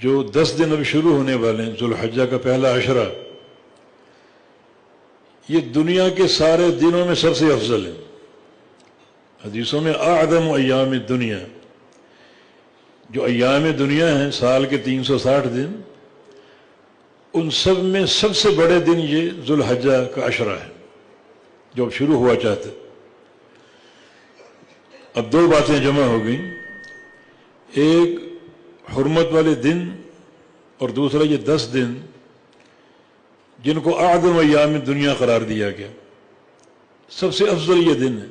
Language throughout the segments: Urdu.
جو 10 دن اب شروع ہونے والے ہیں، ذوالحجہ کا پہلا عشرہ، یہ دنیا کے سارے دنوں میں سب سے افضل ہے۔ حدیثوں میں اعظم ایام الدنیا، جو ایام دنیا ہیں سال کے 360 دن، ان سب میں سب سے بڑے دن یہ ذوالحجہ کا عشرہ ہے جو اب شروع ہوا چاہتا ہے۔ اب دو باتیں جمع ہو گئیں، ایک حرمت والے دن اور دوسرا یہ 10 دن جن کو اعظم ایام دنیا قرار دیا گیا، سب سے افضل یہ دن ہے۔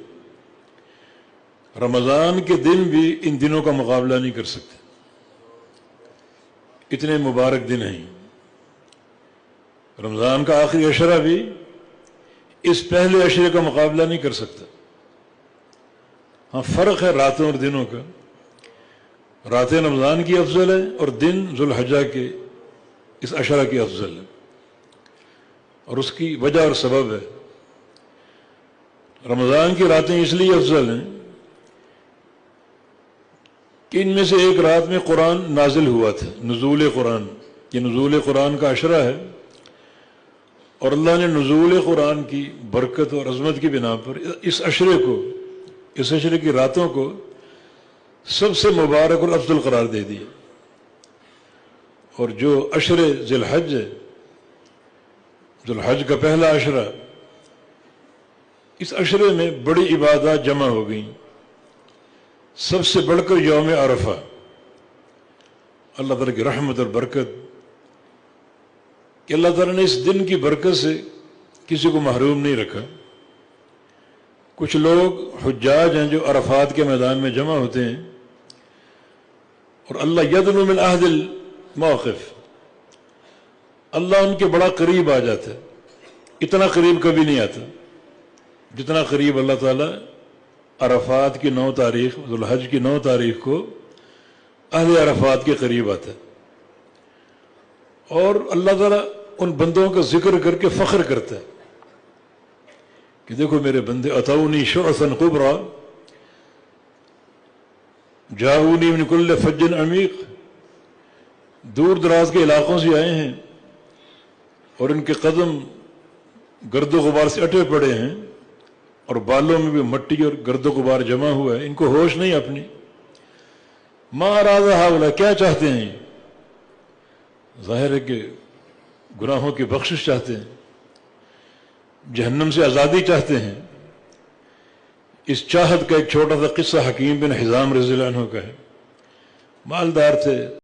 رمضان کے دن بھی ان دنوں کا مقابلہ نہیں کر سکتے، اتنے مبارک دن ہیں۔ رمضان کا آخری عشرہ بھی اس پہلے عشرے کا مقابلہ نہیں کر سکتا۔ ہاں فرق ہے راتوں اور دنوں کا، راتیں رمضان کی افضل ہے اور دن ذوالحجہ کے اس عشرہ کی افضل ہے، اور اس کی وجہ اور سبب ہے۔ رمضان کی راتیں اس لیے افضل ہیں کہ ان میں سے ایک رات میں قرآن نازل ہوا تھا، نزول قرآن، یہ نزول قرآن کا عشرہ ہے، اور اللہ نے نزول قرآن کی برکت اور عظمت کی بنا پر اس عشرے کو، اس عشرے کی راتوں کو سب سے مبارک اور افضل قرار دے دیا۔ اور جو عشر ذی الحج ہے، ذو الحج کا پہلا عشرہ، اس عشرے میں بڑی عبادات جمع ہو گئیں، سب سے بڑھ کر یوم عرفہ، اللہ تعالیٰ کی رحمت اور برکت کہ اللہ تعالیٰ نے اس دن کی برکت سے کسی کو محروم نہیں رکھا۔ کچھ لوگ حجاج ہیں جو عرفات کے میدان میں جمع ہوتے ہیں، اور اللہ یدنو من عہد الموقف، اللہ ان کے بڑا قریب آ جاتا ہے، اتنا قریب کبھی نہیں آتا جتنا قریب اللہ تعالیٰ عرفات کی 9 تاریخ، ذوالحج کی 9 تاریخ کو اہل عرفات کے قریب آتا ہے، اور اللہ تعالیٰ ان بندوں کا ذکر کر کے فخر کرتا ہے کہ دیکھو میرے بندے اتونی شعثا قبرا جاؤنی من کل فج عمیق، دور دراز کے علاقوں سے آئے ہیں اور ان کے قدم گرد و غبار سے اٹے پڑے ہیں، اور بالوں میں بھی مٹی اور گرد و غبار جمع ہوا ہے، ان کو ہوش نہیں اپنی۔ ما اراد ہؤلاء، کیا چاہتے ہیں؟ ظاہر ہے کہ گناہوں کی بخشش چاہتے ہیں، جہنم سے آزادی چاہتے ہیں۔ اس چاہت کا ایک چھوٹا سا قصہ حکیم بن حزام رضی اللہ عنہ کا ہے۔ مالدار تھے،